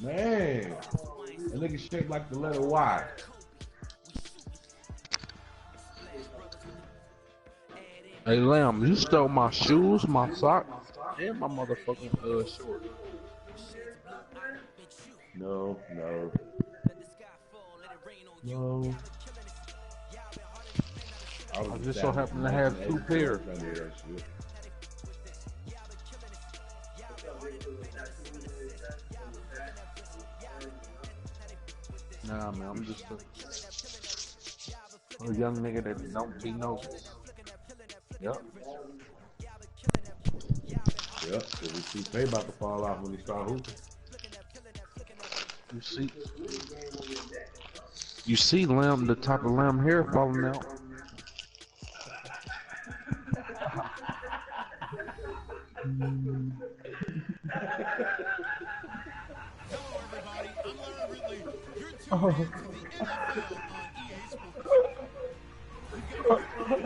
Man, that nigga shaped like the letter Y. Hey, Lamb, you stole my shoes, my socks, and my motherfucking short. No. I just so happen to have two pairs. Nah, man, I'm just a young nigga that don't be noticed. Yep. Cause we see Faye about to fall off when he start hooping. You see Lamb, the top of Lamb hair falling out. Hello, everybody. I'm Larry Ridley. You're tuned Oh. in to the NFL on EA Sports. We've got there's going to be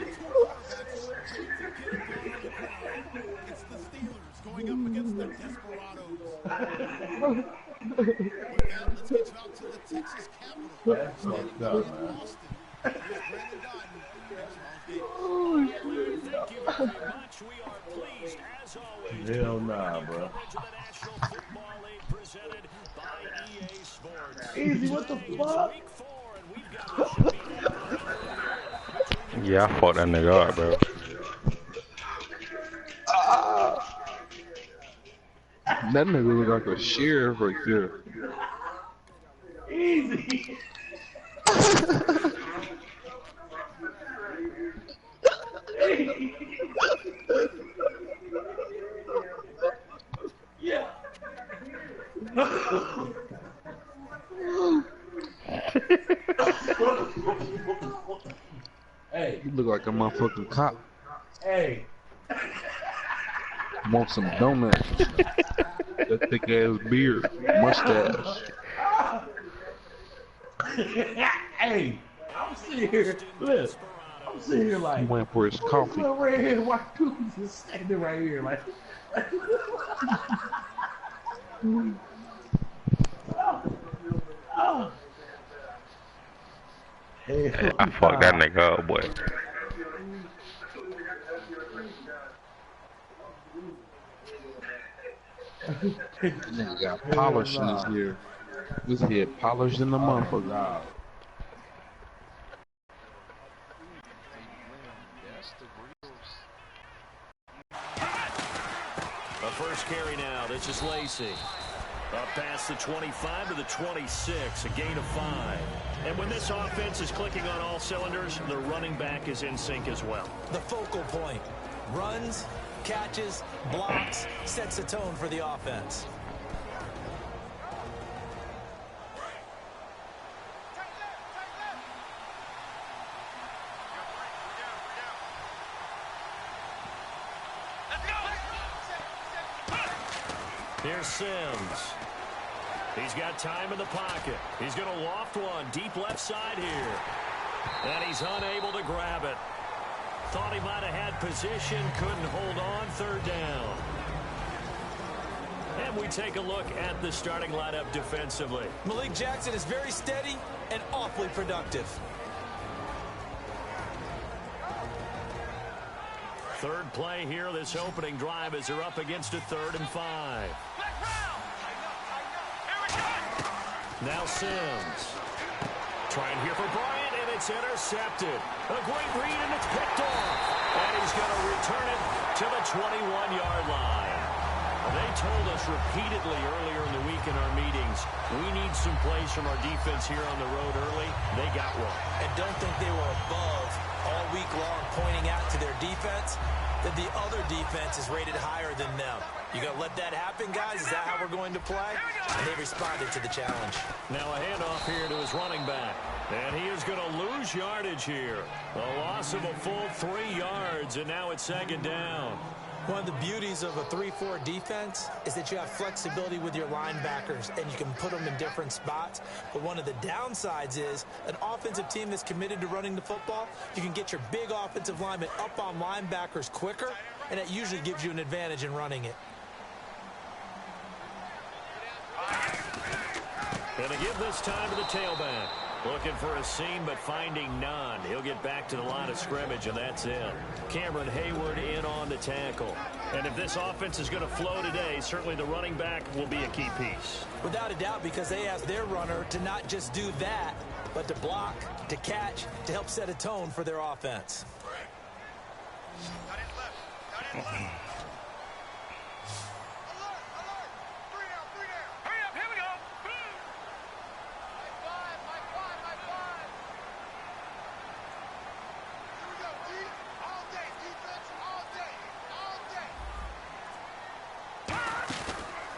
two quarterbacks trying to get it done on the ground. It's the Steelers going up against the Desperados. With that, let's get you out to the Texas Capitol. That's fucked up, man. Here's Brandon Dotton and Charles Davis. Thank you very much. We are pleased, as always, Hell nah, bro. Easy, what the fuck? Yeah, I fought that nigga up, bro. That nigga look like a sheriff right there. Easy. Yeah. Hey. You look like a motherfucking cop. Hey. Want some donuts. That thick ass beard. Mustache. Hey. I'm sitting here. Look. I'm sitting here like. He went for his coffee. Little red hair, white cookies just standing right here like. Oh. Hey, I fucked that nigga up, boy. Nigga got polish in his hair. His head polished in the motherfucker. The first carry now. This is Lacey. Up past the 25 to the 26, a gain of 5. And when this offense is clicking on all cylinders, the running back is in sync as well. The focal point. Runs, catches, blocks, sets the tone for the offense. Here's Sims. He's got time in the pocket. He's going to loft one deep left side here. And he's unable to grab it. Thought he might have had position, couldn't hold on, third down. And we take a look at the starting lineup defensively. Malik Jackson is very steady and awfully productive. Third play here, this opening drive as they're up against a 3rd and 5. Now Sims. Trying here for Bryant, and it's intercepted. A great read, and it's picked off. And he's going to return it to the 21-yard line. They told us repeatedly earlier in the week in our meetings, we need some plays from our defense here on the road early. They got one. And don't think they were above all week long pointing out to their defense that the other defense is rated higher than them. You going to let that happen, guys? Is that how we're going to play? And they responded to the challenge. Now a handoff here to his running back. And he is going to lose yardage here. A loss of a full 3 yards, and now it's 2nd down. One of the beauties of a 3-4 defense is that you have flexibility with your linebackers and you can put them in different spots. But one of the downsides is an offensive team that's committed to running the football, you can get your big offensive linemen up on linebackers quicker and that usually gives you an advantage in running it. Gonna give this time to the tailback. Looking for a seam, but finding none. He'll get back to the line of scrimmage, and that's it. Cameron Hayward in on the tackle. And if this offense is going to flow today, certainly the running back will be a key piece. Without a doubt, because they asked their runner to not just do that, but to block, to catch, to help set a tone for their offense.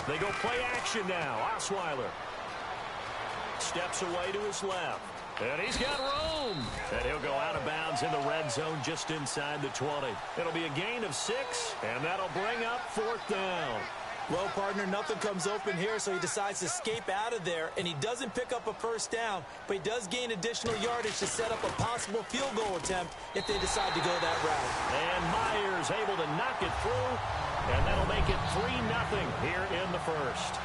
They go play action now. Osweiler steps away to his left. And he's got room. And he'll go out of bounds in the red zone just inside the 20. It'll be a gain of 6, and that'll bring up 4th down. Well, partner, nothing comes open here, so he decides to escape out of there, and he doesn't pick up a first down, but he does gain additional yardage to set up a possible field goal attempt if they decide to go that route. And Myers able to knock it through, and that'll make it 3-0 here in the first.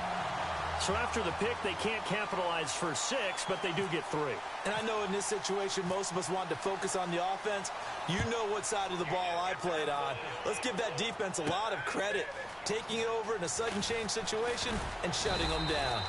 So after the pick, they can't capitalize for 6, but they do get 3. And I know in this situation, most of us want to focus on the offense. You know what side of the ball I played on. Let's give that defense a lot of credit, taking it over in a sudden change situation and shutting them down.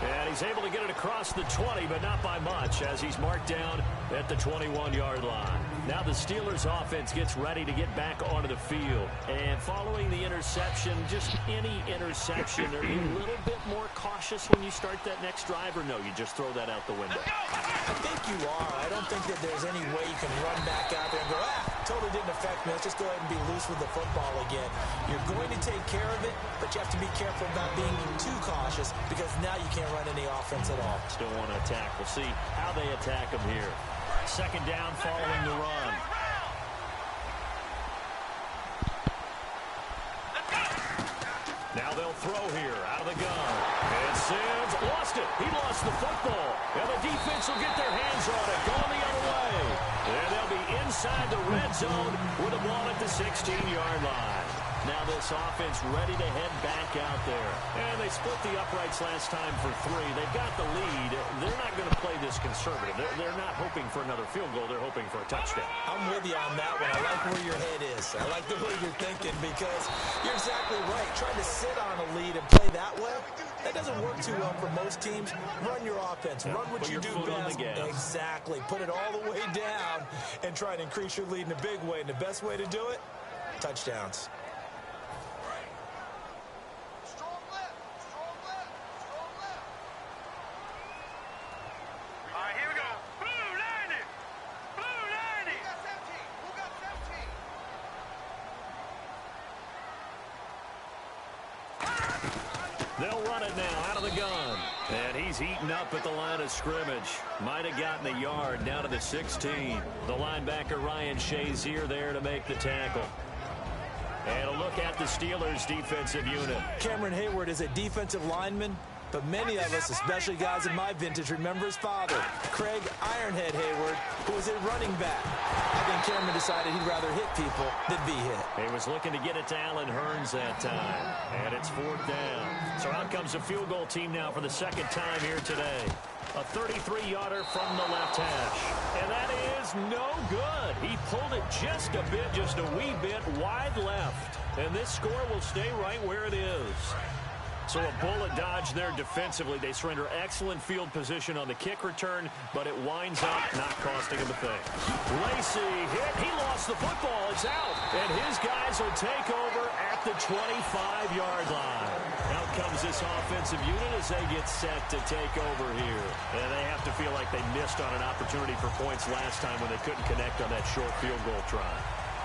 And he's able to get it across the 20, but not by much, as he's marked down at the 21-yard line. Now the Steelers' offense gets ready to get back onto the field. And following the interception, just any interception, are you a little bit more cautious when you start that next drive, or no, you just throw that out the window? I think you are. I don't think that there's any way you can run back out there and go, totally didn't affect me. Let's just go ahead and be loose with the football again. You're going to take care of it, but you have to be careful about being too cautious, because now you can't run any offense at all. Still want to attack. We'll see how they attack him here. 2nd down following the run. Now they'll throw here out of the gun. And Sims lost it. He lost the football. And the defense will get their hands on it. Going the other way. And they'll be inside the red zone with the ball at the 16-yard line. Now this offense ready to head back out there. And they split the uprights last time for 3. They've got the lead. They're not going to play this conservative. They're not hoping for another field goal. They're hoping for a touchdown. I'm with you on that one. I like where your head is. I like the way you're thinking, because you're exactly right. Trying to sit on a lead and play that way, that doesn't work too well for most teams. Run your offense. Run what you do best. Exactly. Put it all the way down and try to increase your lead in a big way. And the best way to do it, touchdowns. They'll run it now out of the gun. And he's eaten up at the line of scrimmage. Might have gotten a yard down to the 16. The linebacker Ryan Shazier there to make the tackle. And a look at the Steelers' defensive unit. Cameron Hayward is a defensive lineman, but many of us, especially guys in my vintage, remember his father, Craig Ironhead Hayward, who was a running back. I think Cameron decided he'd rather hit people than be hit. He was looking to get it to Allen Hurns that time. And it's 4th down. So out comes the field goal team now for the 2nd time here today. A 33-yarder from the left hash. And that is no good. He pulled it just a bit, just a wee bit wide left. And this score will stay right where it is. So a bullet dodge there defensively. They surrender excellent field position on the kick return, but it winds up not costing him a thing. Lacey hit. He lost the football. It's out. And his guys will take over at the 25-yard line. Out comes this offensive unit as they get set to take over here. And they have to feel like they missed on an opportunity for points last time when they couldn't connect on that short field goal try.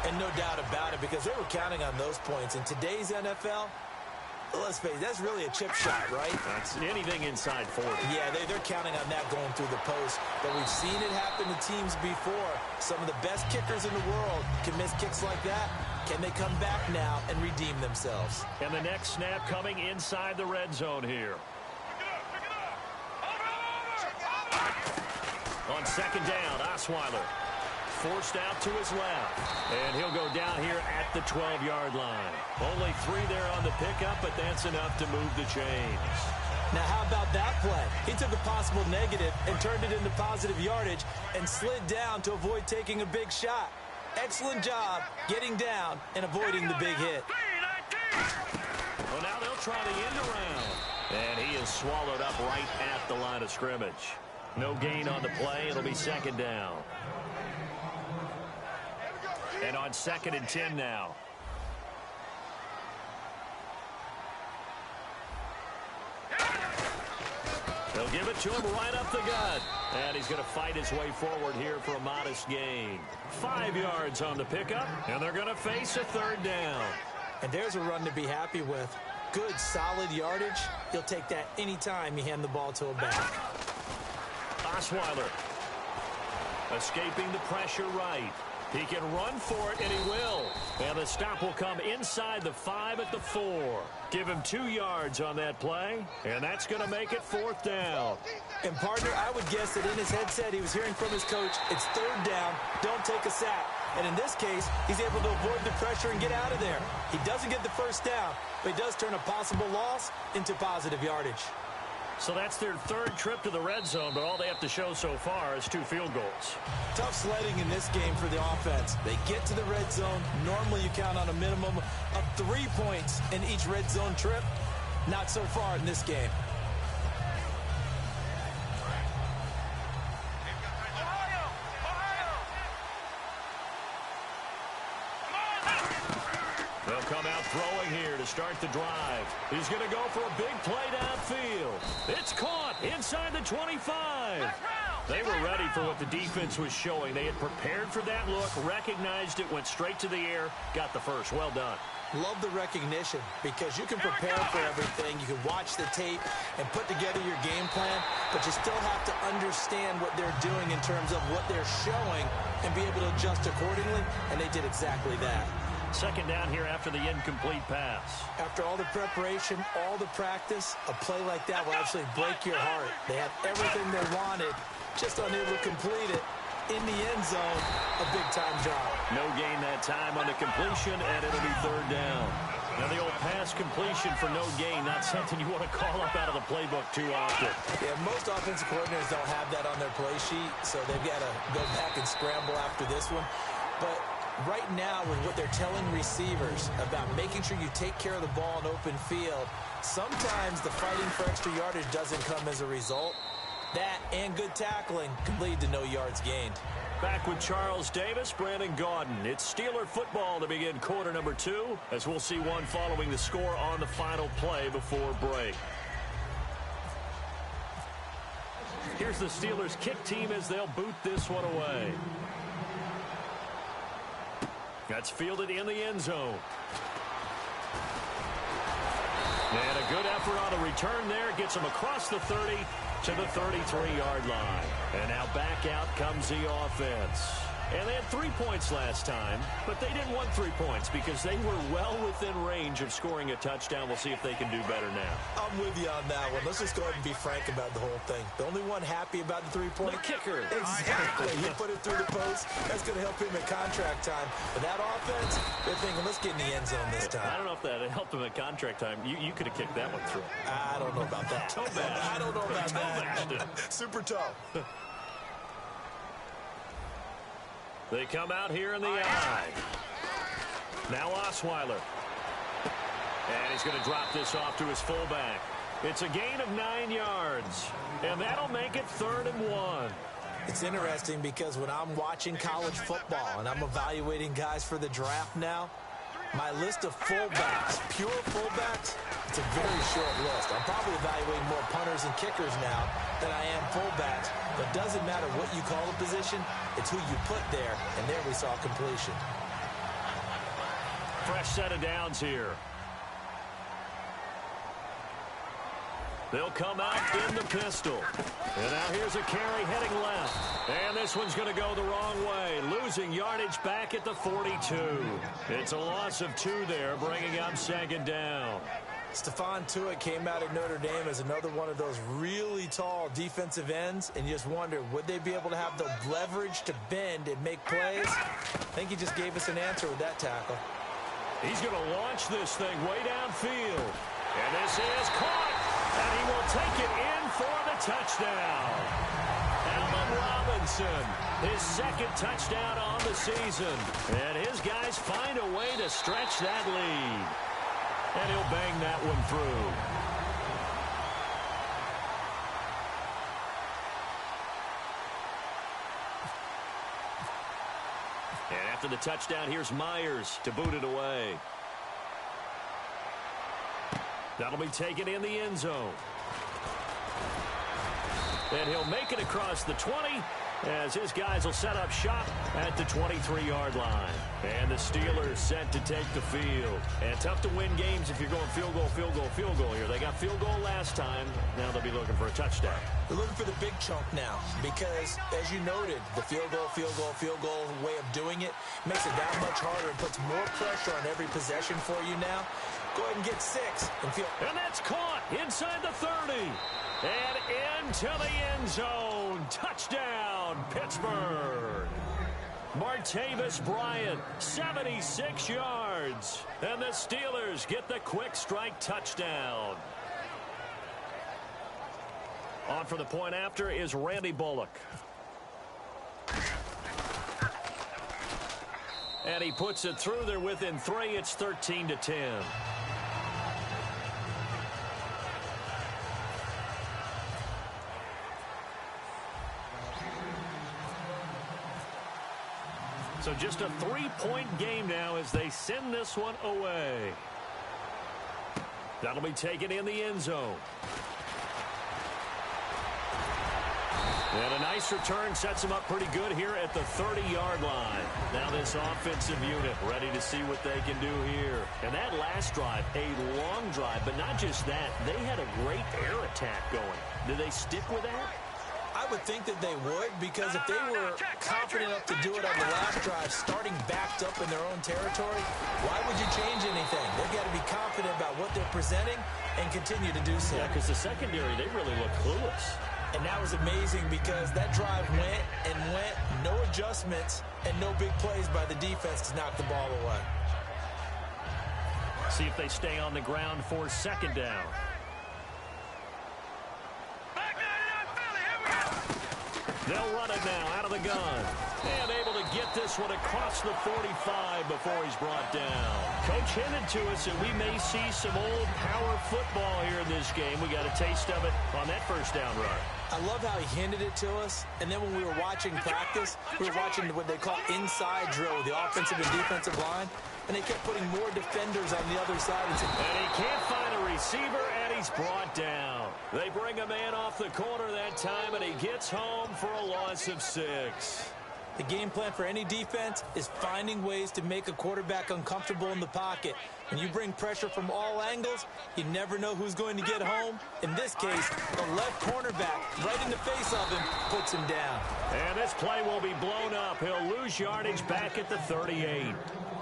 And no doubt about it, because they were counting on those points. In today's NFL, let's face it, that's really a chip shot, right? That's anything inside 40. Yeah, they're counting on that going through the post. But we've seen it happen to teams before. Some of the best kickers in the world can miss kicks like that. Can they come back now and redeem themselves? And the next snap coming inside the red zone here. On 2nd down, Osweiler forced out to his left. And he'll go down here at the 12-yard line. Only 3 there on the pickup, but that's enough to move the chains. Now, how about that play? He took a possible negative and turned it into positive yardage and slid down to avoid taking a big shot. Excellent job getting down and avoiding the big hit. Well, now they'll try the end around. And he is swallowed up right at the line of scrimmage. No gain on the play. It'll be second down. And on 2nd and 10 now. They'll give it to him right up the gut. And he's going to fight his way forward here for a modest gain. 5 yards on the pickup, and they're going to face a 3rd down. And there's a run to be happy with. Good, solid yardage. He'll take that anytime you hand the ball to a back. Osweiler escaping the pressure right. He can run for it, and he will. And the stop will come inside the 5 at the 4. Give him 2 yards on that play, and that's going to make it 4th down. And, partner, I would guess that in his headset he was hearing from his coach, it's 3rd down, don't take a sack. And in this case, he's able to avoid the pressure and get out of there. He doesn't get the 1st down, but he does turn a possible loss into positive yardage. So that's their 3rd trip to the red zone, but all they have to show so far is 2 field goals. Tough sledding in this game for the offense. They get to the red zone. Normally you count on a minimum of 3 points in each red zone trip. Not so far in this game. They'll come out throwing here to start the drive. He's going to go for a big play downfield. It's caught inside the 25. They were ready for what the defense was showing. They had prepared for that look, recognized it, went straight to the air, got the first. Well done. Love the recognition because you can prepare for everything. You can watch the tape and put together your game plan, but you still have to understand what they're doing in terms of what they're showing and be able to adjust accordingly, and they did exactly that. 2nd down here after the incomplete pass. After all the preparation, all the practice, a play like that will absolutely break your heart. They had everything they wanted, just unable to complete it. In the end zone, a big-time job. No gain that time on the completion, and it'll be 3rd down. Now, the old pass completion for no gain, not something you want to call up out of the playbook too often. Yeah, most offensive coordinators don't have that on their play sheet, so they've got to go back and scramble after this one. But right now, with what they're telling receivers about making sure you take care of the ball in open field, sometimes the fighting for extra yardage doesn't come as a result. That and good tackling could lead to no yards gained. Back with Charles Davis, Brandon Gaudin. It's Steeler football to begin quarter number 2, as we'll see one following the score on the final play before break. Here's the Steelers kick team as they'll boot this one away. That's fielded in the end zone. And a good effort on the return there. Gets him across the 30 to the 33-yard line. And now back out comes the offense. And they had 3 points last time, but they didn't want 3 points because they were well within range of scoring a touchdown. We'll see if they can do better now. I'm with you on that one. Let's just go ahead and be frank about the whole thing. The only one happy about the 3-point? The kicker. Exactly. He put it through the post. That's going to help him at contract time. But that offense, they're thinking, let's get in the end zone this time. I don't know if that helped him at contract time. You could have kicked that one through. I don't know about that. Toe bash. I don't know about that. Super toe. They come out here in the eye. Now Osweiler. And he's going to drop this off to his fullback. It's a gain of 9 yards. And that'll make it 3rd and 1. It's interesting because when I'm watching college football and I'm evaluating guys for the draft now, my list of fullbacks, pure fullbacks, it's a very short list. I'm probably evaluating more punters and kickers now than I am fullbacks. But it doesn't matter what you call a position, it's who you put there. And there we saw completion. Fresh set of downs here. They'll come out in the pistol. And now here's a carry heading left. And this one's going to go the wrong way, losing yardage back at the 42. It's a loss of 2 there, bringing up second down. Stephon Tuitt came out of Notre Dame as another one of those really tall defensive ends, and you just wonder, would they be able to have the leverage to bend and make plays? I think he just gave us an answer with that tackle. He's going to launch this thing way downfield. And this is caught, and he will take it in for the touchdown. Allen Robinson, his second touchdown on the season. And his guys find a way to stretch that lead. And he'll bang that one through. And after the touchdown, here's Myers to boot it away. That'll be taken in the end zone. And he'll make it across the 20 as his guys will set up shop at the 23-yard line. And the Steelers set to take the field. And tough to win games if you're going field goal, field goal, field goal here. They got field goal last time. Now they'll be looking for a touchdown. They're looking for the big chunk now because, as you noted, the field goal way of doing it makes it that much harder and puts more pressure on every possession for you now. Go ahead and get 6 and feel. And that's caught inside the 30. And into the end zone. Touchdown, Pittsburgh. Martavis Bryant, 76 yards. And the Steelers get the quick strike touchdown. On for the point after is Randy Bullock. And he puts it through. They're within 3. It's 13-10. So just a 3-point game now as they send this one away. That'll be taken in the end zone. And a nice return sets them up pretty good here at the 30-yard line. Now this offensive unit ready to see what they can do here. And that last drive, a long drive, but not just that. They had a great air attack going. Did they stick with that? I would think that they would, because if they were confident enough to do it on the last drive, starting backed up in their own territory, why would you change anything? They've got to be confident about what they're presenting and continue to do so. Yeah, because the secondary, they really look clueless. And that was amazing because that drive went and went, no adjustments, and no big plays by the defense to knock the ball away. See if they stay on the ground for second down. They'll run it now out of the gun. And able to get this one across the 45 before he's brought down. Coach hinted to us that we may see some old power football here in this game. We got a taste of it on that first down run. I love how he hinted it to us, and then when we were watching practice, we were watching what they call inside drill with the offensive and defensive line, and they kept putting more defenders on the other side. And he can't find a receiver, and he's brought down. They bring a man off the corner that time, and he gets home for a loss of 6. The game plan for any defense is finding ways to make a quarterback uncomfortable in the pocket. When you bring pressure from all angles, you never know who's going to get home. In this case, the left cornerback right in the face of him puts him down. And this play will be blown up. He'll lose yardage back at the 38.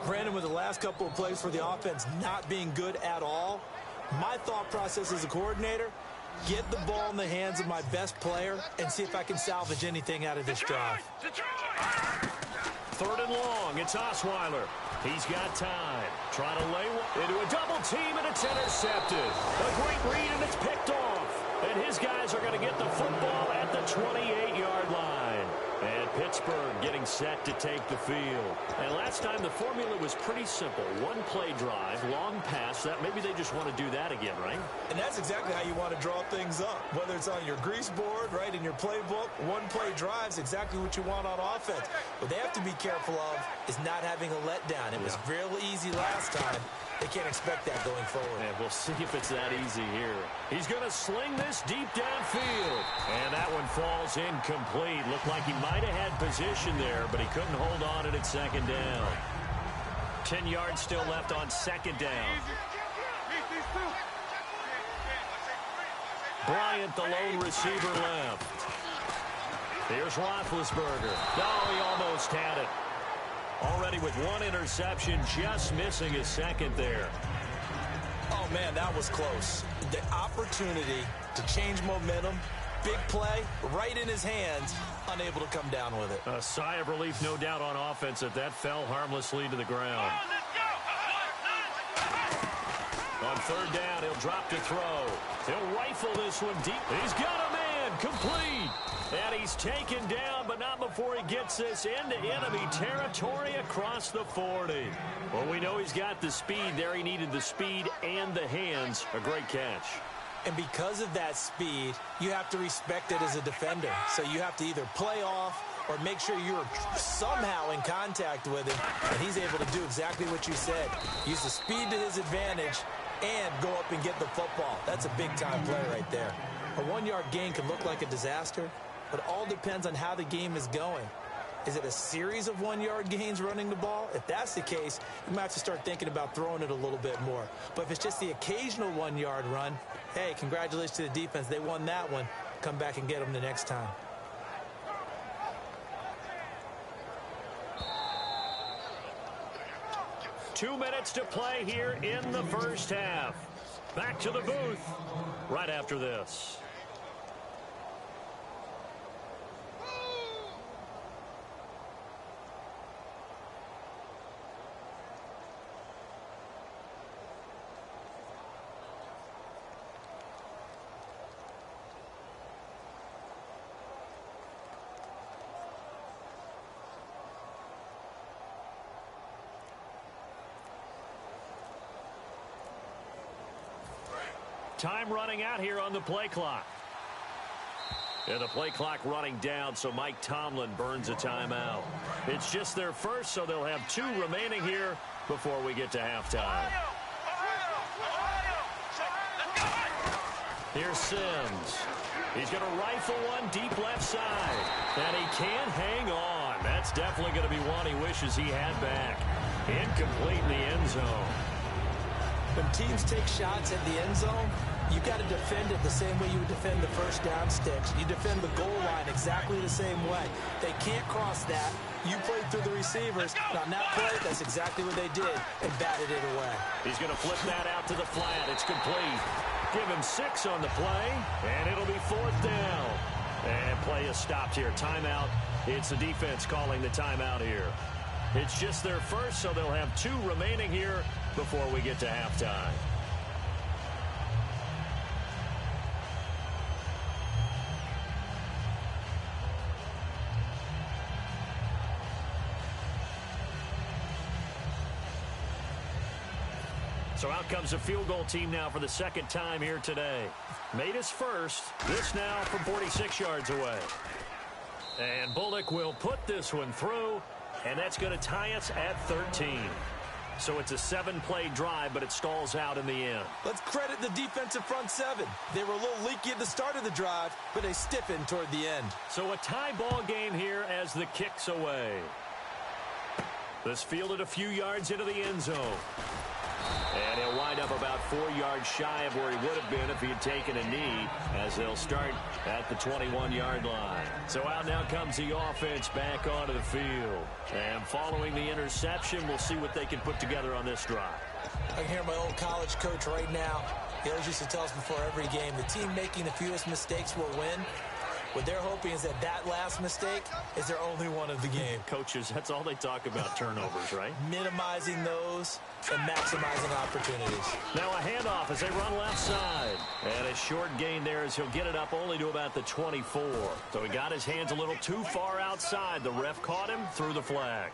Brandon, with the last couple of plays for the offense not being good at all, my thought process as a coordinator, get the ball in the hands of my best player and see if I can salvage anything out of this drive. 3rd and long. It's Osweiler. He's got time. Trying to lay one into a double team, and it's intercepted. A great read, and it's picked off. And his guys are going to get the football at the 28-yard line. And Pittsburgh getting set to take the field. And last time the formula was pretty simple. One play drive, long pass. That maybe they just want to do that again, right? And that's exactly how you want to draw things up. Whether it's on your grease board, right, in your playbook, one play drive is exactly what you want on offense. What they have to be careful of is not having a letdown. It was real easy last time. They can't expect that going forward. And we'll see if it's that easy here. He's going to sling this deep downfield. And that one falls incomplete. Looked like he might have had position there, but he couldn't hold on at second down. 10 yards still left on second down. Bryant, the lone receiver, left. Here's Roethlisberger. Oh, he almost had it. Already with one interception, just missing his second there. Oh, man, that was close. The opportunity to change momentum, big play, right in his hands, unable to come down with it. A sigh of relief, no doubt, on offense that fell harmlessly to the ground. On third down, he'll drop to throw. He'll rifle this one deep. He's got a man, complete. And he's taken down, but not before he gets this into enemy territory across the 40. Well, we know he's got the speed there. He needed the speed and the hands. A great catch. And because of that speed, you have to respect it as a defender. So you have to either play off or make sure you're somehow in contact with him. And he's able to do exactly what you said. Use the speed to his advantage and go up and get the football. That's a big-time play right there. A 1-yard gain can look like a disaster, but it all depends on how the game is going. Is it a series of 1-yard gains running the ball? If that's the case, you might have to start thinking about throwing it a little bit more. But if it's just the occasional 1-yard run, hey, congratulations to the defense. They won that one. Come back and get them the next time. Two minutes to play here in the first half. Back to the booth right after this. Time running out here on the play clock. And the play clock running down, so Mike Tomlin burns a timeout. It's just their first, so they'll have 2 remaining here before we get to halftime. Here's Sims. He's going to rifle one deep left side. And he can't hang on. That's definitely going to be one he wishes he had back. Incomplete in the end zone. When teams take shots at the end zone, you got to defend it the same way you would defend the first down sticks. You defend the goal line exactly the same way. They can't cross that. You played through the receivers. Now, on that play, that's exactly what they did and batted it away. He's going to flip that out to the flat. It's complete. Give him 6 on the play, and it'll be 4th down. And play is stopped here. Timeout. It's the defense calling the timeout here. It's just their first, so they'll have 2 remaining here before we get to halftime. So out comes a field goal team now for the second time here today. Made his first. This now from 46 yards away. And Bullock will put this one through, and that's going to tie us at 13. So it's a 7-play drive, but it stalls out in the end. Let's credit the defensive front 7. They were a little leaky at the start of the drive, but they stiffened toward the end. So a tie ball game here as the kick's away. This fielded a few yards into the end zone. And he'll wind up about 4 yards shy of where he would have been if he had taken a knee, as they'll start at the 21-yard line. So out now comes the offense back onto the field. And following the interception, we'll see what they can put together on this drive. I can hear my old college coach right now. He always used to tell us before every game, the team making the fewest mistakes will win. What they're hoping is that last mistake is their only one of the game. Coaches, that's all they talk about, turnovers, right? Minimizing those and maximizing opportunities. Now a handoff as they run left side. And a short gain there as he'll get it up only to about the 24. So he got his hands a little too far outside. The ref caught him through the flag.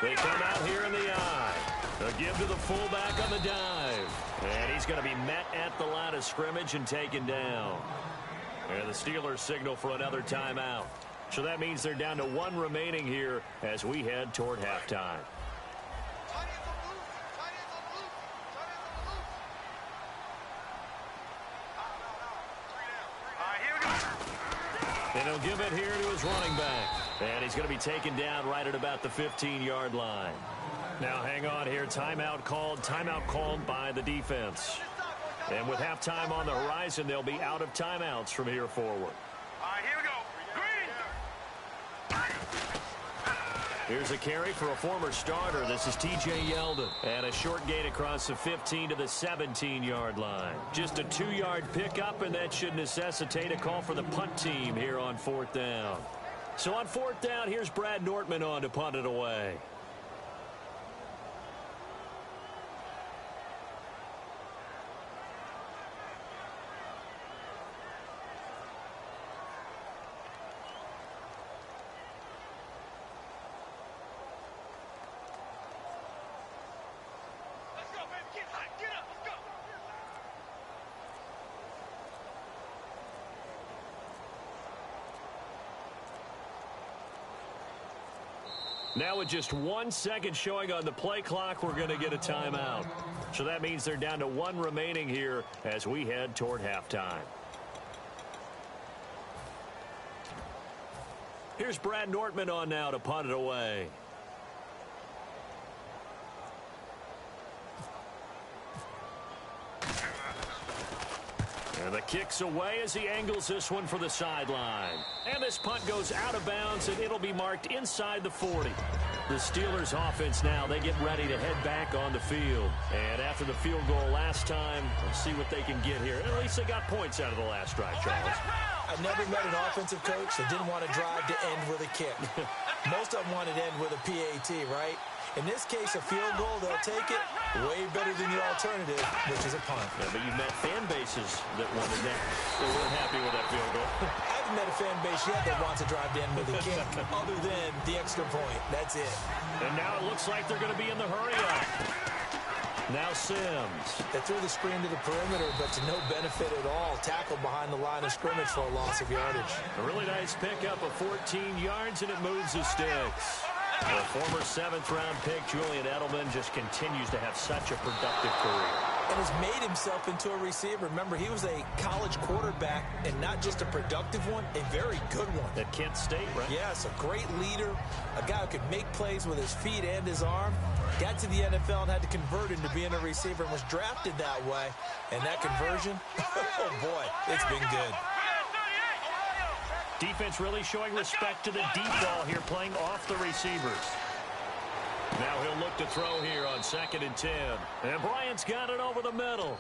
They come out here in the eye. They'll give to the fullback on the dive. And he's going to be met at the line of scrimmage and taken down. And the Steelers signal for another timeout. So that means they're down to 1 remaining here as we head toward halftime. And he'll give it here to his running back. And he's going to be taken down right at about the 15-yard line. Now hang on here. Timeout called by the defense. And with halftime on the horizon, they'll be out of timeouts from here forward. All right, here we go. Here's a carry for a former starter. This is T.J. Yeldon. And a short gain across the 15 to the 17-yard line. Just a 2-yard pickup, and that should necessitate a call for the punt team here on 4th down. So on 4th down, here's Brad Nortman on to punt it away. Now with just 1 second showing on the play clock, we're going to get a timeout. So that means they're down to 1 remaining here as we head toward halftime. Here's Brad Nortman on now to punt it away. And the kick's away as he angles this one for the sideline. And this punt goes out of bounds, and it'll be marked inside the 40. The Steelers offense now, they get ready to head back on the field. And after the field goal last time, we'll see what they can get here. At least they got points out of the last drive, Charles. I never met an offensive coach that didn't want to drive to end with a kick. Most of them wanted to end with a PAT, right? In this case, a field goal, they'll take it way better than the alternative, which is a punt. Yeah, but you've met fan bases that wanted that. They weren't happy with that field goal. I haven't met a fan base yet that wants to drive to end with a kick, other than the extra point. That's it. And now it looks like they're going to be in the hurry-up. Now Sims. They threw the screen to the perimeter, but to no benefit at all. Tackled behind the line of scrimmage for a loss of yardage. A really nice pickup of 14 yards, and it moves the sticks. The former 7th-round pick, Julian Edelman, just continues to have such a productive career. And has made himself into a receiver. Remember, he was a college quarterback, and not just a productive one, a very good one. At Kent State, right? Yes, a great leader, a guy who could make plays with his feet and his arm. Got to the NFL and had to convert into being a receiver and was drafted that way. And that conversion, oh boy, it's been good. Defense really showing respect to the deep ball here, playing off the receivers. Now he'll look to throw here on 2nd and 10. And Bryant's got it over the middle.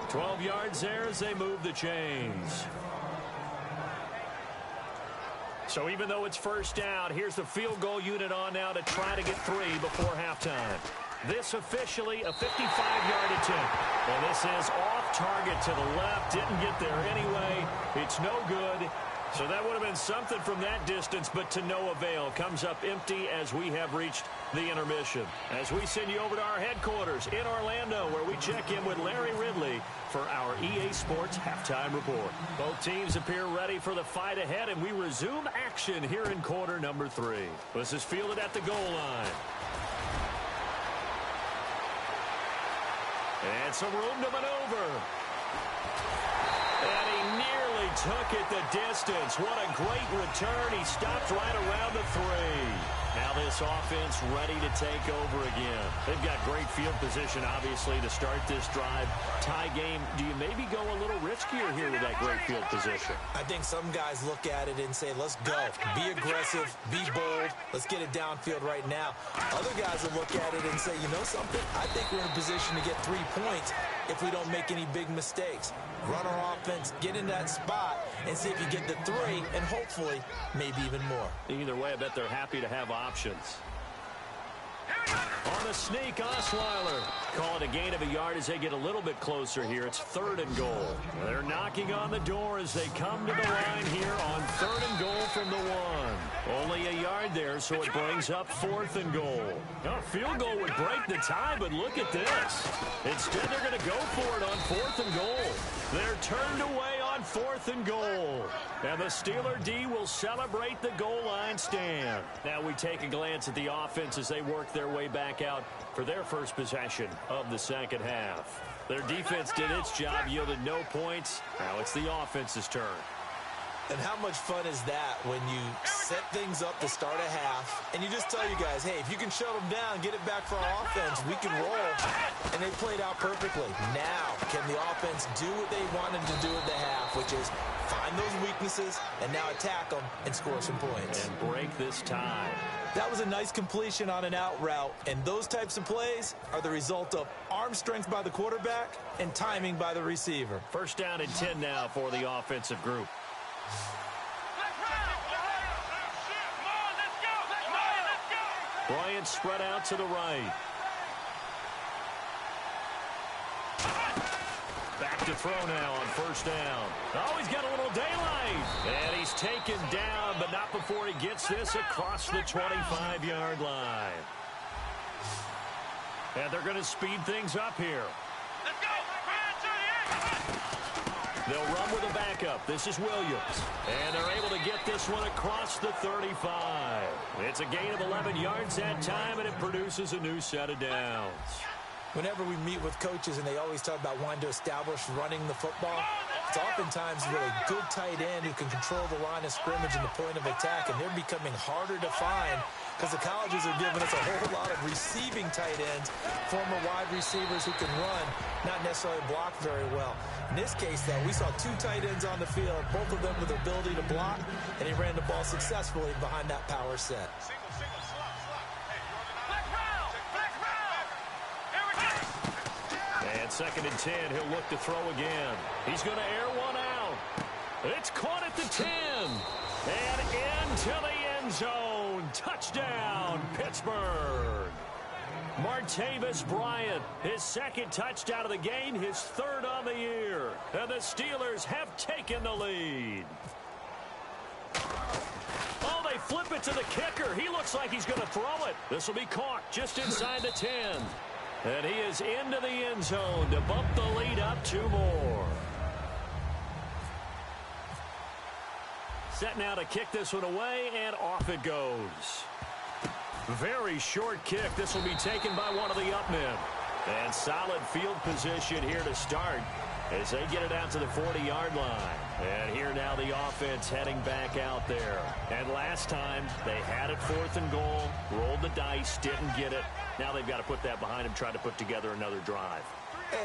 12 yards there as they move the chains. So even though it's first down, here's the field goal unit on now to try to get 3 before halftime. This officially a 55-yard attempt. And this is off target to the left. Didn't get there anyway. It's no good. So that would have been something from that distance, but to no avail. Comes up empty as we have reached the intermission. As we send you over to our headquarters in Orlando, where we check in with Larry Ridley for our EA Sports Halftime Report. Both teams appear ready for the fight ahead, and we resume action here in quarter number 3. This is fielded at the goal line. And some room to maneuver. And he nearly took it the distance. What a great return. He stopped right around the 3. Now this offense ready to take over again. They've got great field position, obviously, to start this drive. Tie game, do you maybe go a little riskier here with that great field position? I think some guys look at it and say, let's go. Be aggressive. Be bold. Let's get it downfield right now. Other guys will look at it and say, you know something? I think we're in a position to get 3 points if we don't make any big mistakes. Run our offense, get in that spot, and see if you get the 3, and hopefully, maybe even more. Either way, I bet they're happy to have options. On the sneak, Osweiler. Call it a gain of a yard as they get a little bit closer here. It's 3rd and goal. They're knocking on the door as they come to the line here on 3rd and goal from the 1. Only a yard there, so it brings up 4th and goal. Now, a field goal would break the tie, but look at this. Instead, they're going to go for it on 4th and goal. They're turned away on 4th and goal. And the Steeler D will celebrate the goal line stand. Now we take a glance at the offense as they work their way back out for their first possession of the second half. Their defense did its job, yielded no points. Now it's the offense's turn. And how much fun is that when you set things up to start a half and you just tell you guys, hey, if you can shut them down, get it back for our offense, we can roll. And they played out perfectly. Now, can the offense do what they wanted to do at the half, which is find those weaknesses and now attack them and score some points. And break this tie. That was a nice completion on an out route, and those types of plays are the result of arm strength by the quarterback and timing by the receiver. First down and 10 now for the offensive group. Bryant spread out to the right. Back to throw now on first down. Oh, he's got a little daylight. And he's taken down, but not before he gets this across the 25-yard line. And they're going to speed things up here. Let's go. They'll run with a backup. This is Williams. And they're able to get this one across the 35. It's a gain of 11 yards that time, and it produces a new set of downs. Whenever we meet with coaches and they always talk about wanting to establish running the football, it's oftentimes with a good tight end who can control the line of scrimmage and the point of attack, and they're becoming harder to find because the colleges are giving us a whole lot of receiving tight ends, former wide receivers who can run, not necessarily block very well. In this case, though, we saw two tight ends on the field, both of them with the ability to block, and he ran the ball successfully behind that power set. And second and 10, he'll look to throw again. He's going to air one out. It's caught at the 10. And into the end zone. Touchdown, Pittsburgh. Martavis Bryant, his second touchdown of the game, his third on the year. And the Steelers have taken the lead. Oh, they flip it to the kicker. He looks like he's going to throw it. This will be caught just inside the 10. And he is into the end zone to bump the lead up 2 more. Set now to kick this one away, and off it goes. Very short kick. This will be taken by one of the up men. And solid field position here to start as they get it out to the 40-yard line. And here now the offense heading back out there. And last time they had it 4th and goal, rolled the dice, didn't get it. Now they've got to put that behind them, try to put together another drive.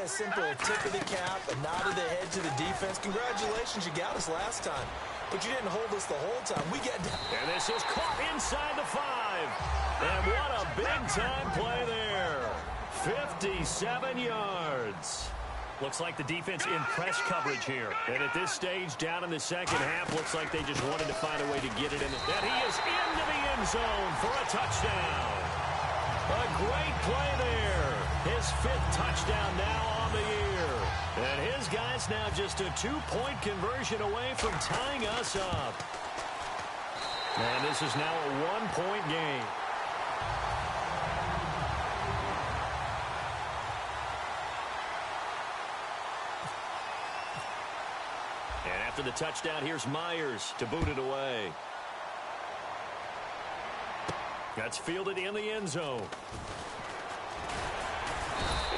A simple tip of the cap, a nod of the head to the defense. Congratulations, you got us last time. But you didn't hold us the whole time. We get down. And this is caught inside the 5. And what a big-time play there. 57 yards. Looks like the defense in press coverage here. And at this stage, down in the second half, looks like they just wanted to find a way to get it in. And he is into the end zone for a touchdown. A great play there. His 5th touchdown now on the year. And his guys now just a 2-point conversion away from tying us up. And this is now a 1-point game. And after the touchdown, here's Myers to boot it away. That's fielded in the end zone.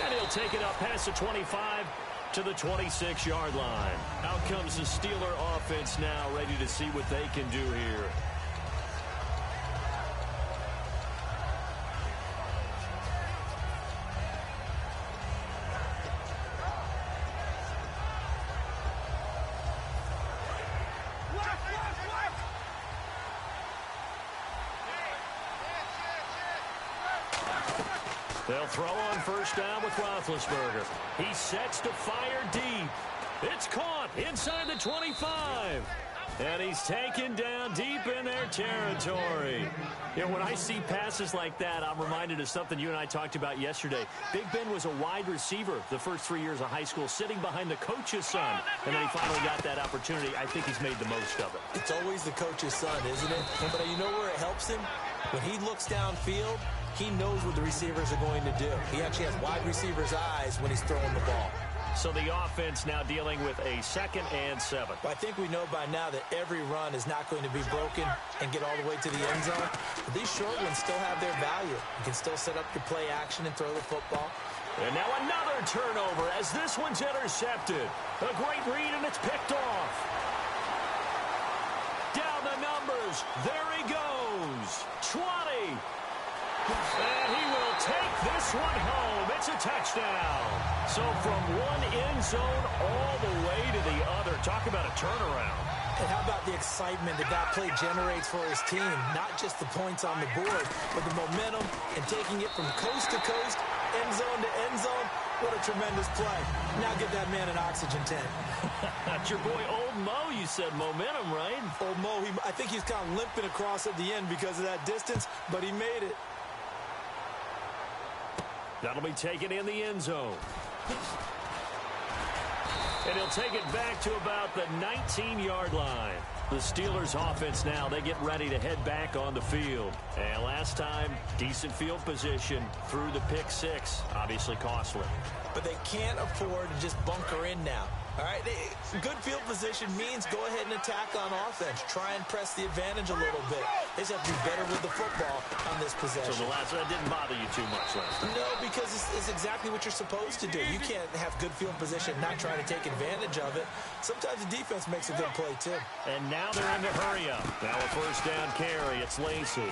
And he'll take it up past the 25 to the 26-yard line. Out comes the Steeler offense now, ready to see what they can do here. They'll throw on first down with Roethlisberger. He sets to fire deep. It's caught inside the 25. And he's taken down deep in their territory. You know, when I see passes like that, I'm reminded of something you and I talked about yesterday. Big Ben was a wide receiver the first 3 years of high school, sitting behind the coach's son. And then he finally got that opportunity. I think he's made the most of it. It's always the coach's son, isn't it? But you know where it helps him? When he looks downfield, he knows what the receivers are going to do. He actually has wide receivers' eyes when he's throwing the ball. So the offense now dealing with a 2nd and 7. Well, I think we know by now that every run is not going to be broken and get all the way to the end zone. But these short ones still have their value. You can still set up your play action and throw the football. And now another turnover as this one's intercepted. A great read, and it's picked off. Down the numbers. There he goes. 20. And he will take this one home. It's a touchdown. So from one end zone all the way to the other. Talk about a turnaround. And how about the excitement that that play generates for his team? Not just the points on the board, but the momentum and taking it from coast to coast, end zone to end zone. What a tremendous play. Now get that man an oxygen tank. That's your boy Old Mo, you said. Momentum, right? Old Mo, I think he's kind of limping across at the end because of that distance, but he made it. That'll be taken in the end zone. And he'll take it back to about the 19-yard line. The Steelers offense now, they get ready to head back on the field. And last time, decent field position through the pick six. Obviously costly. But they can't afford to just bunker in now. All right, good field position means go ahead and attack on offense. Try and press the advantage a little bit. They just have to be better with the football on this possession. So that didn't bother you too much last time? No, because it's exactly what you're supposed to do. You can't have good field position and not try to take advantage of it. Sometimes the defense makes a good play, too. And now they're in the hurry-up. Now a first down carry. It's Lacy.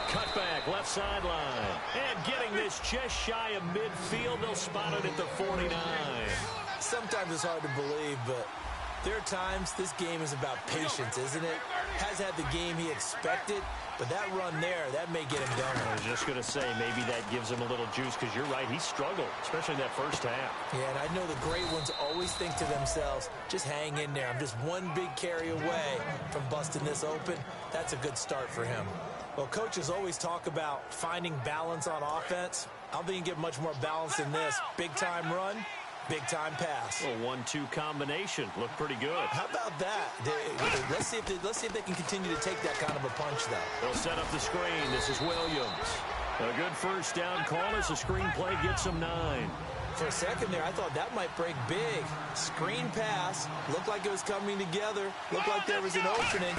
Cutback, left sideline. And getting this just shy of midfield. They'll spot it at the 49. Sometimes it's hard to believe, but there are times this game is about patience, isn't it? Has had the game he expected, but that run there, that may get him done. I was just going to say, maybe that gives him a little juice, because you're right, he struggled, especially in that first half. Yeah, and I know the great ones always think to themselves, just hang in there. I'm just one big carry away from busting this open. That's a good start for him. Well, coaches always talk about finding balance on offense. I don't think you can get much more balance than this. Big-time run. Big-time pass. A 1-2 combination. Looked pretty good. How about that? Let's see if they can continue to take that kind of a punch, though. They'll set up the screen. This is Williams. A good first down call as the screenplay gets him 9. For a second there, I thought that might break big. Screen pass. Looked like it was coming together. Looked like there was an opening.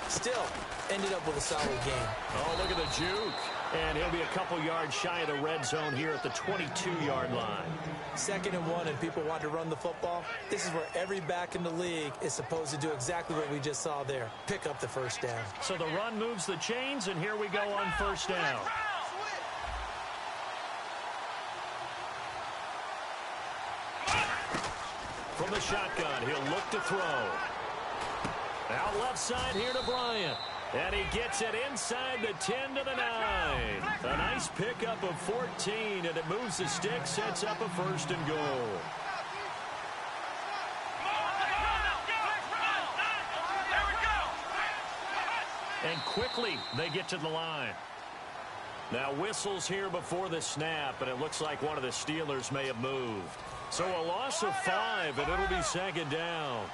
Still, ended up with a solid game. Oh, look at the juke. And he'll be a couple yards shy of the red zone here at the 22-yard line. 2nd and 1, and people want to run the football. This is where every back in the league is supposed to do exactly what we just saw there. Pick up the first down. So the run moves the chains, and here we go on first down. From the shotgun, he'll look to throw. Out left side here to Bryant. And he gets it inside the 10 to the 9. A nice pickup of 14, and it moves the stick, sets up a 1st and goal. And quickly, they get to the line. Now whistles here before the snap, and it looks like one of the Steelers may have moved. So a loss of 5, and it'll be 2nd down.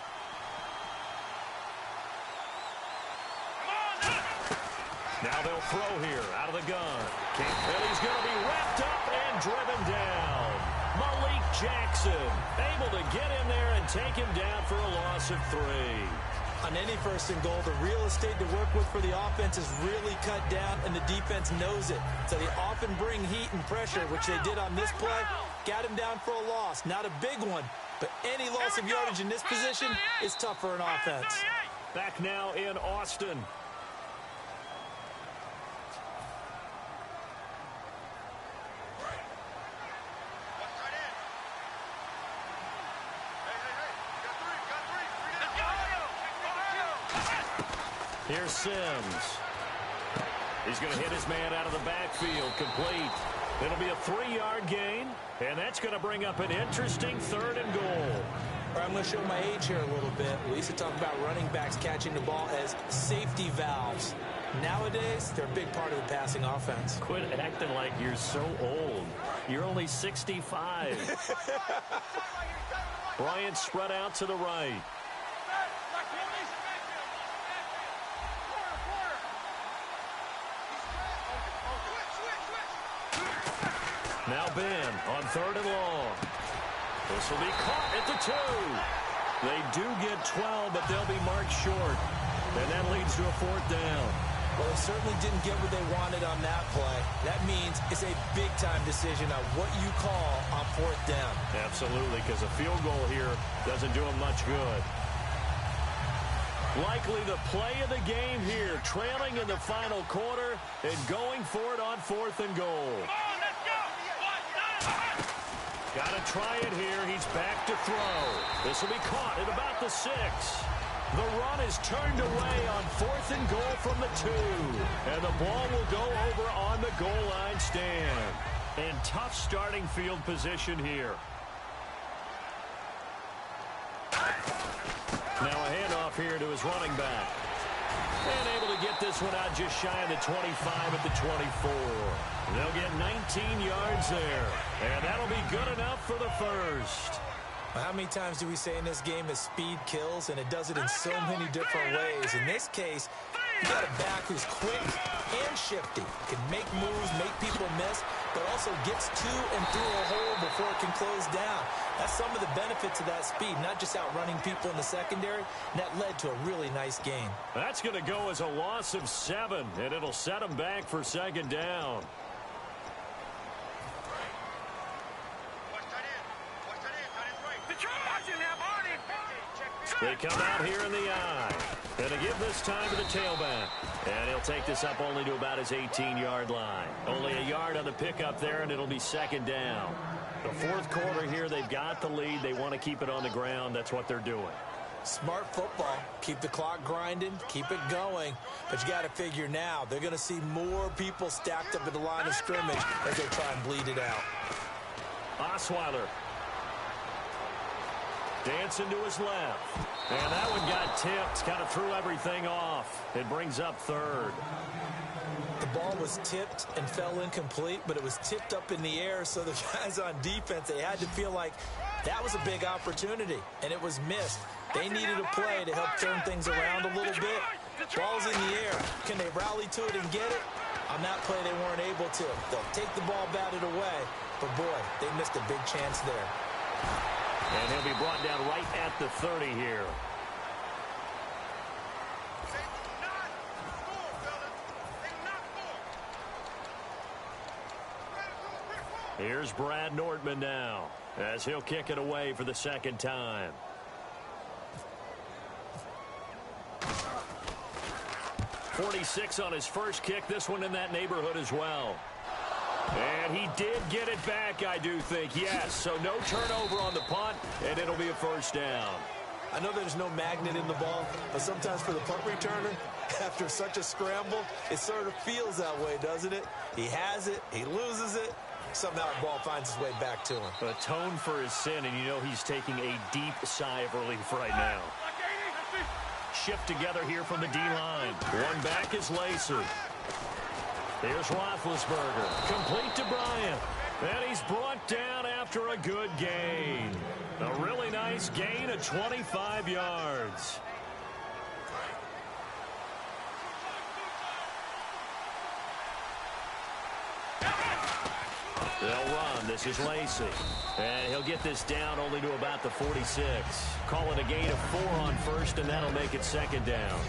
Now they'll throw here out of the gun. And he's going to be wrapped up and driven down. Malik Jackson able to get in there and take him down for a loss of 3. On any 1st and goal, the real estate to work with for the offense is really cut down, and the defense knows it. So they often bring heat and pressure, which they did on this play. Got him down for a loss. Not a big one, but any loss of yardage in this position is tough for an offense. Back now in Austin. Here's Sims. He's going to hit his man out of the backfield. Complete. It'll be a 3-yard gain, and that's going to bring up an interesting 3rd and goal. All right, I'm going to show my age here a little bit. We used to talk about running backs catching the ball as safety valves. Nowadays, they're a big part of the passing offense. Quit acting like you're so old. You're only 65. Bryant spread out to the right. Now Ben on 3rd and long. This will be caught at the 2. They do get 12, but they'll be marked short. And that leads to a 4th down. Well, they certainly didn't get what they wanted on that play. That means it's a big-time decision on what you call on 4th down. Absolutely, because a field goal here doesn't do them much good. Likely the play of the game here, trailing in the final quarter and going for it on 4th and goal. Got to try it here. He's back to throw. This will be caught at about the 6. The run is turned away on 4th and goal from the 2. And the ball will go over on the goal line stand. And tough starting field position here. Now a handoff here to his running back. And able to get this one out just shy of the 25 at the 24. They'll get 19 yards there. And that'll be good enough for the first. How many times do we say in this game that speed kills, and it does it in so many different ways? In this case, you got a back who's quick and shifty, can make moves, make people miss, but also gets to and through a hole before it can close down. That's some of the benefits of that speed, not just outrunning people in the secondary. And that led to a really nice game. That's going to go as a loss of 7, and it'll set them back for 2nd down. They come out here in the eye. And to give this time to the tailback. And he'll take this up only to about his 18-yard line. Only a yard on the pickup there, and it'll be 2nd down. The 4th quarter here, they've got the lead. They want to keep it on the ground. That's what they're doing. Smart football. Keep the clock grinding. Keep it going. But you got to figure now, they're going to see more people stacked up at the line of scrimmage as they try and bleed it out. Osweiler. Dancing to his left. And that one got tipped. Kind of threw everything off. It brings up 3rd. The ball was tipped and fell incomplete, but it was tipped up in the air, so the guys on defense, they had to feel like that was a big opportunity, and it was missed. They needed a play to help turn things around a little bit. Ball's in the air. Can they rally to it and get it? On that play, they weren't able to. They'll take the ball batted away, but boy, they missed a big chance there. And he'll be brought down right at the 30 here. Here's Brad Nordman now, as he'll kick it away for the 2nd time. .46 on his first kick. This one in that neighborhood as well. And he did get it back, I do think. Yes, so no turnover on the punt, and it'll be a 1st down. I know there's no magnet in the ball, but sometimes for the punt returner, after such a scramble, it sort of feels that way, doesn't it? He has it, he loses it, somehow the ball finds its way back to him. Atone for his sin, and you know he's taking a deep sigh of relief right now. Shift together here from the D-line. One back is Lacey. Here's Roethlisberger. Complete to Bryant. And he's brought down after a good gain. A really nice gain of 25 yards. They'll run. This is Lacey. And he'll get this down only to about the 46. Call it a gain of 4 on 1st, and that'll make it 2nd down.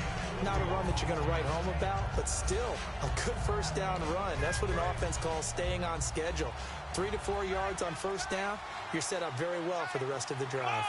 Not a run that you're going to write home about, but still a good 1st down run. That's what an offense calls staying on schedule. 3 to 4 yards on 1st down, you're set up very well for the rest of the drive.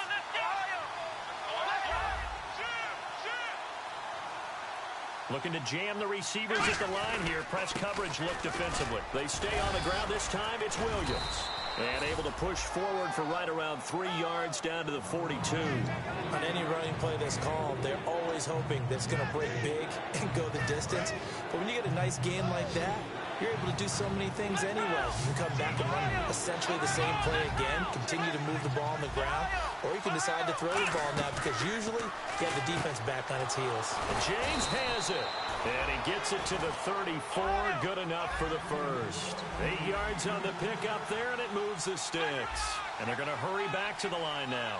Looking to jam the receivers at the line here. Press coverage look defensively. They stay on the ground. This time it's Williams. And able to push forward for right around 3 yards down to the 42. On any running play that's called, they're always hoping that it's going to break big and go the distance. But when you get a nice game like that, you're able to do so many things anyway. You can come back and run essentially the same play again, continue to move the ball on the ground, or you can decide to throw the ball now because usually you have the defense back on its heels. And James has it. And he gets it to the 34. Good enough for the first. 8 yards on the pickup there, and it moves the sticks. And they're going to hurry back to the line now.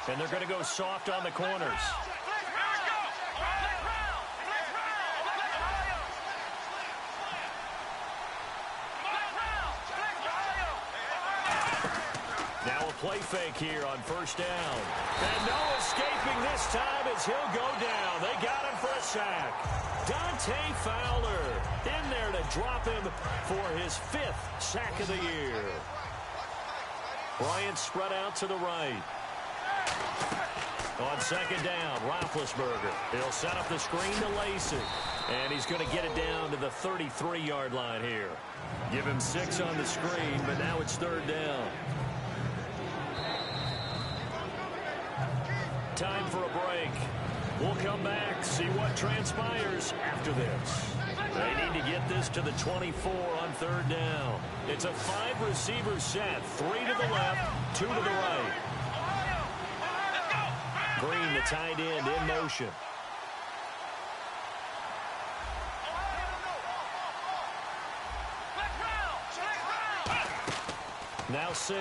And they're going to go soft on the corners. Now a play fake here on 1st down. And no escaping this time as he'll go down. They got him for a sack. Dante Fowler in there to drop him for his 5th sack of the year. Bryant spread out to the right. On second down, Roethlisberger. He'll set up the screen to Lacey. And he's going to get it down to the 33-yard line here. Give him 6 on the screen, but now it's third down. Time for a break. We'll come back, see what transpires after this. They need to get this to the 24 on third down. It's a 5-receiver set. 3 to the left, 2 to the right. Green, the tight end, in motion. Now Sims. A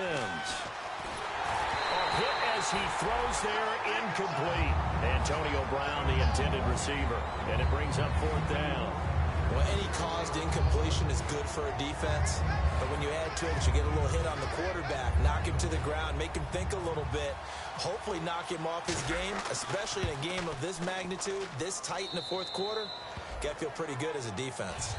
hit as he throws there, incomplete. Antonio Brown, the intended receiver. And it brings up fourth down. Well, any caused incompletion is good for a defense. But when you add to it, you get a little hit on the quarterback, knock him to the ground, make him think a little bit, hopefully knock him off his game, especially in a game of this magnitude, this tight in the fourth quarter. Got to feel pretty good as a defense.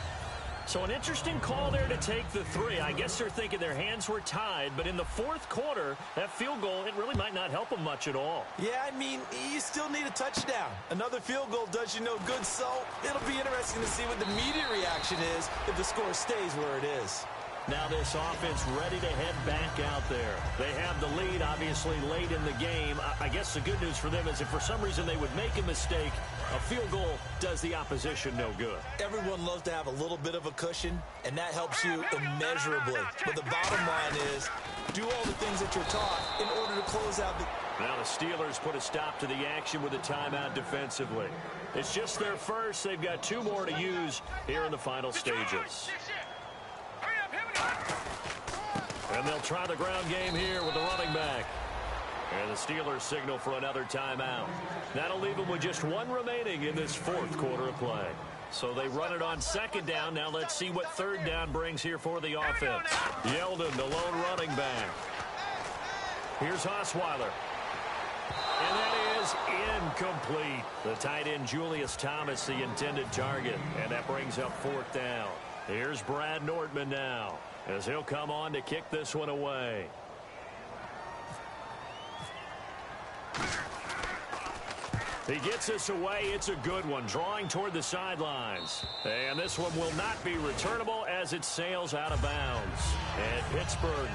So an interesting call there to take the 3. I guess they're thinking their hands were tied, but in the fourth quarter, that field goal, it really might not help them much at all. Yeah, I mean, you still need a touchdown. Another field goal does you no good, so it'll be interesting to see what the media reaction is if the score stays where it is. Now this offense ready to head back out there. They have the lead, obviously, late in the game. I guess the good news for them is if for some reason they would make a mistake, a field goal does the opposition no good. Everyone loves to have a little bit of a cushion, and that helps you immeasurably. But the bottom line is, do all the things that you're taught in order to close out the... Now the Steelers put a stop to the action with a timeout defensively. It's just their first. They've got 2 more to use here in the final stages. And they'll try the ground game here with the running back. And the Steelers signal for another timeout. That'll leave them with just 1 remaining in this fourth quarter of play. So they run it on second down. Now let's see what third down brings here for the offense. Yeldon, the lone running back. Here's Osweiler. And that is incomplete. The tight end Julius Thomas, the intended target. And that brings up fourth down. Here's Brad Nordman now, as he'll come on to kick this one away. He gets this away. It's a good one, drawing toward the sidelines. And this one will not be returnable as it sails out of bounds. And Pittsburgh.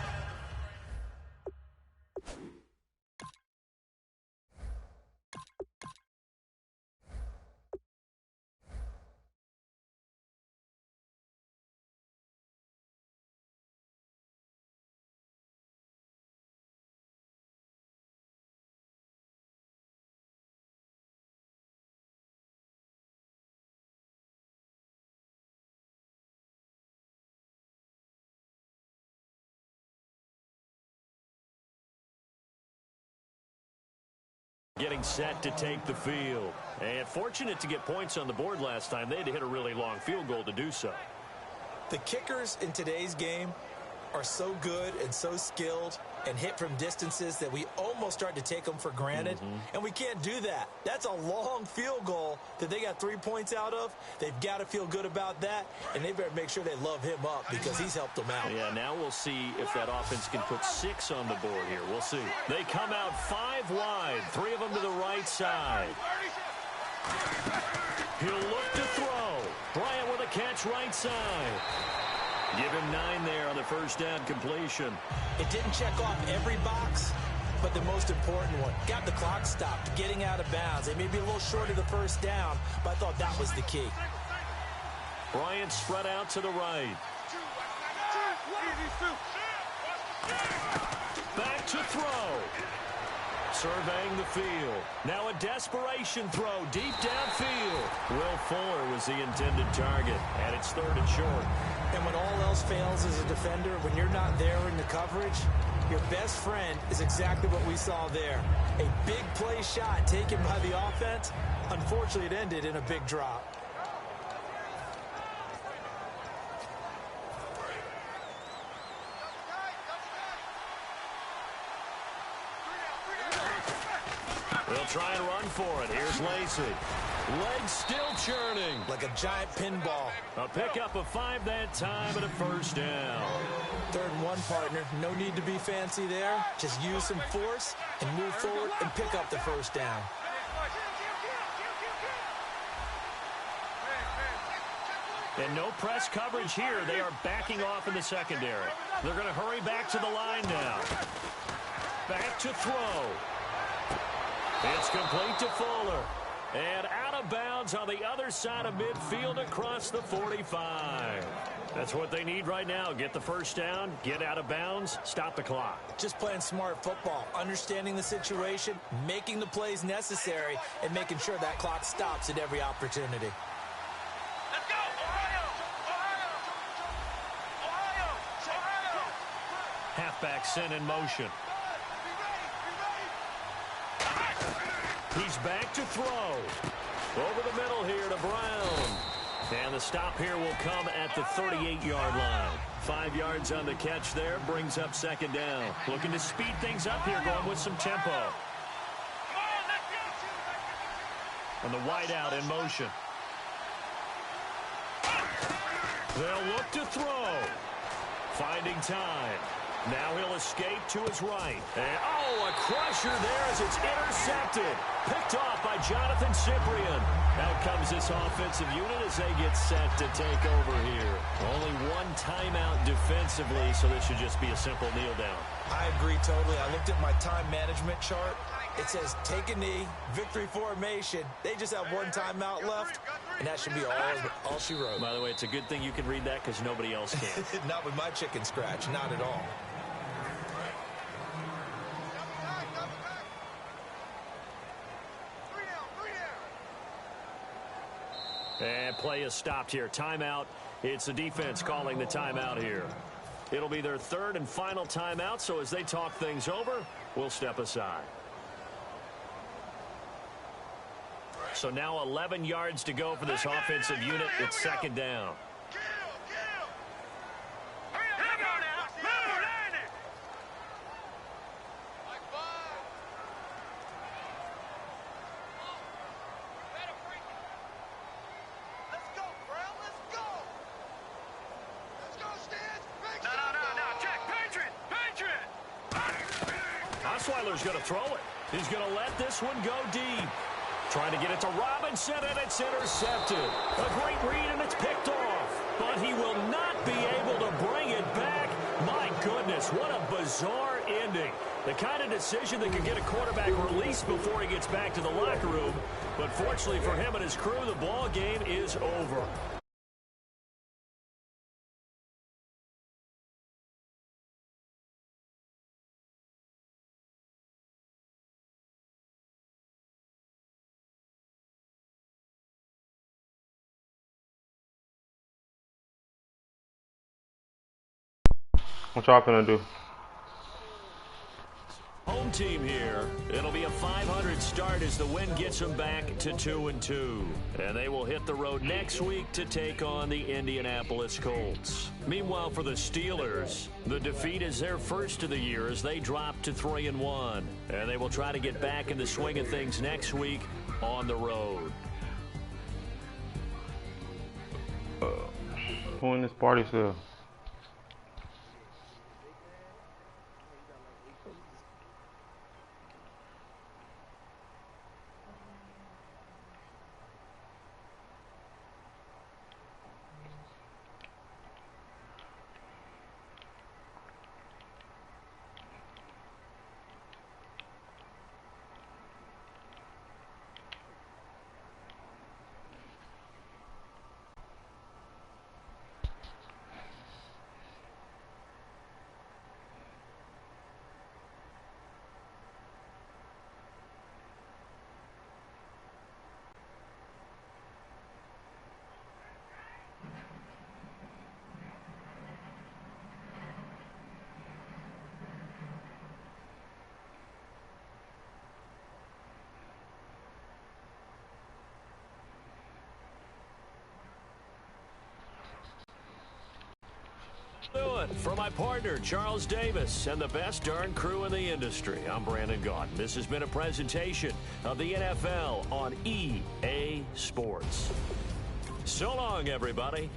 Getting set to take the field. And fortunate to get points on the board last time. They had to hit a really long field goal to do so. The kickers in today's game are so good and so skilled and hit from distances that we almost start to take them for granted. And we can't do that. That's a long field goal that they got 3 points out of. They've got to feel good about that, and they better make sure they love him up because he's helped them out. Yeah, now we'll see if that offense can put 6 on the board here. We'll see. They come out 5 wide, 3 of them to the right side. He'll look to throw. Bryant with a catch right side. Give him 9 there on the first down completion. It didn't check off every box, but the most important one. Got the clock stopped, getting out of bounds. They may be a little short of the first down, but I thought that was the key. Bryant spread out to the right. Back to throw. Surveying the field. Now a desperation throw deep downfield. Will Fuller was the intended target, and it's 3rd and short. And when all else fails as a defender, when you're not there in the coverage, your best friend is exactly what we saw there. A big play shot taken by the offense. Unfortunately, it ended in a big drop. They'll try and run for it. Here's Lacey. Legs still churning. Like a giant pinball. A pickup of 5 that time and a first down. 3rd and 1, partner. No need to be fancy there. Just use some force and move forward and pick up the first down. And no press coverage here. They are backing off in the secondary. They're going to hurry back to the line now. Back to throw. It's complete to Fuller. And out of bounds on the other side of midfield across the 45. That's what they need right now. Get the first down, get out of bounds, stop the clock. Just playing smart football, understanding the situation, making the plays necessary, and making sure that clock stops at every opportunity. Halfback sent in motion. He's back to throw. Over the middle here to Brown. And the stop here will come at the 38-yard line. 5 yards on the catch there, brings up second down. Looking to speed things up here, going with some tempo. And the wideout in motion. They'll look to throw. Finding time. Now he'll escape to his right. And, oh, a crusher there as it's intercepted. Picked off by Jonathan Cyprien. Out comes this offensive unit as they get set to take over here. Only 1 timeout defensively, so this should just be a simple kneel down. I agree totally. I looked at my time management chart. It says take a knee, victory formation. They just have 1 timeout left, and that should be all she wrote. By the way, it's a good thing you can read that because nobody else can. Not with my chicken scratch, not at all. And play is stopped here. Timeout. It's the defense calling the timeout here. It'll be their 3rd and final timeout, so as they talk things over, we'll step aside. So now 11 yards to go for this offensive unit. It's second down. Osweiler's going to throw it. He's going to let this one go deep. Trying to get it to Robinson, and it's intercepted. A great read, and it's picked off. But he will not be able to bring it back. My goodness, what a bizarre ending. The kind of decision that could get a quarterback released before he gets back to the locker room. But fortunately for him and his crew, the ball game is over. What y'all finna do? Home team here. It'll be a 500 start as the win gets them back to 2-2. And they will hit the road next week to take on the Indianapolis Colts. Meanwhile, for the Steelers, the defeat is their first of the year as they drop to 3-1. And they will try to get back in the swing of things next week on the road. Who in this party still? Do it for my partner, Charles Davis, and the best darn crew in the industry. I'm Brandon Gaudin. This has been a presentation of the NFL on EA Sports. So long, everybody.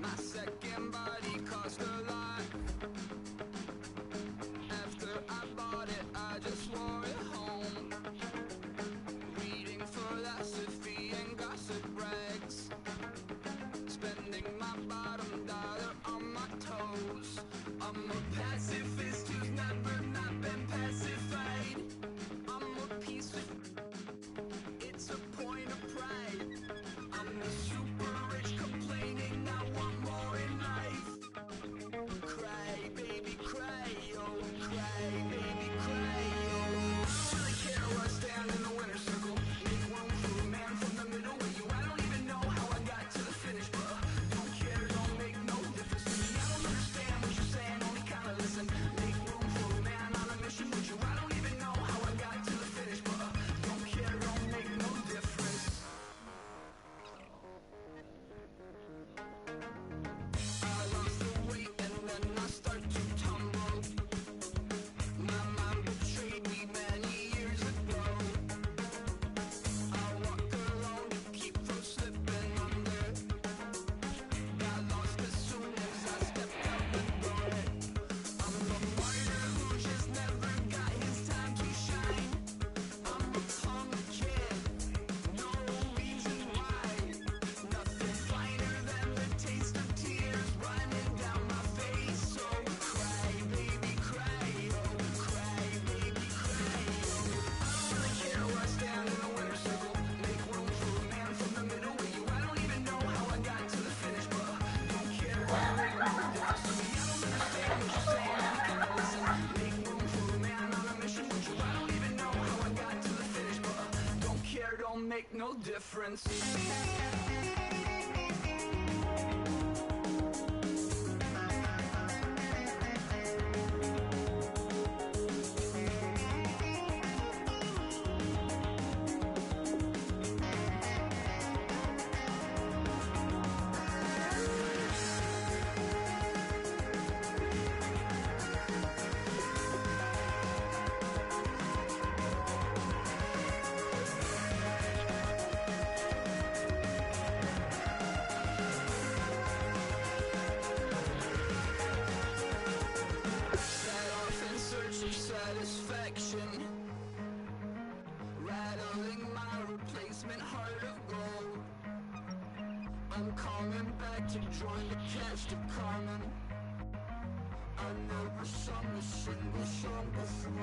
My second body cost a lot. After I bought it, I just wore it home. Reading philosophy and gossip rags. Spending my bottom dollar on my toes. I'm a pacifist who's never not been pacified. I'm a piece of... It's a point of pride. I'm the super rich complaining I want more in life. Cry, baby, cry, oh, cry, baby, cry, oh. I don't really care where I stand in the winner's circle. Make room for a man from the middle with you. I don't even know how I got to the finish, but don't care, don't make no difference to me. I don't understand what you're saying, only kinda listen. Make room for a man on a mission with you. I don't even know how I got to the finish, but don't care, don't make no difference. I lost the weight and then I start to tumble. My mind betrayed me many years ago. I walk alone to keep from slipping under. Got lost as soon as I stepped out the door. I'm a martyr who just never got his time to shine. I'm a punk kid, no reason why. Nothing finer than the taste of tears running down my face. So cry, baby, cry, oh, cry, baby, cry, oh. I don't really care where I stand in the winner's circle. Make room for a man from the middle with you. I don't even know how I got to the finish, but don't care, don't make no difference to me. I don't understand what you're saying, I can't listen. Make room for a man on a mission with you. I don't even know how I got to the finish, but don't care, don't make no difference. Set off in search of satisfaction, rattling my replacement heart of gold. I'm coming back to join the cast of Carmen. I never sung a single song before. I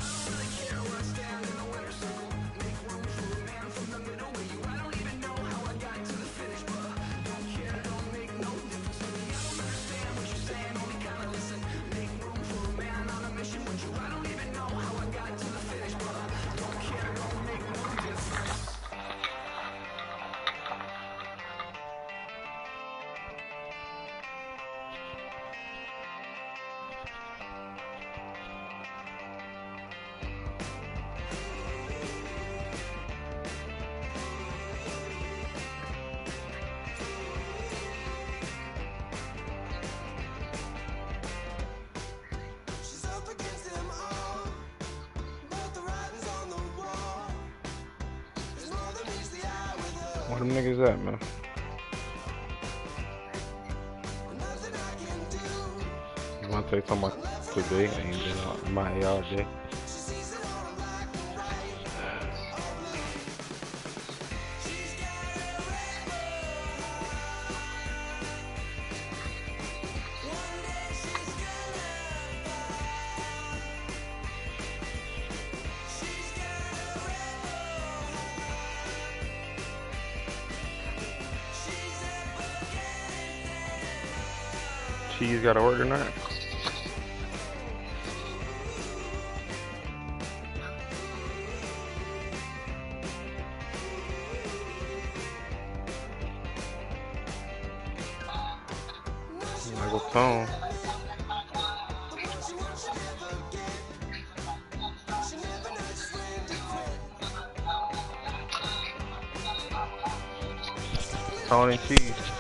don't really care where I stand in the winner's circle. Make room for a man from the middle with you. I don't even know how I got to the finish, but don't care, don't make no difference to me. I don't understand what you're saying, only kinda listen. Make room for a man on a mission with you. I don't even know how I got to the finish, but don't care, don't make no difference. She's up against them all, but the writing's on the wall. There's more than meets the eye with her. Where them niggas at, man? Nothing I can do. You want to say something about today? I ain't been out in my all day. She sees it all in black and white. All blue. She's got a rebel heart. One day she's gonna fall. She's got a rebel heart. She's up against them all. Cheese got to work tonight. Uncle Tone. Tony T.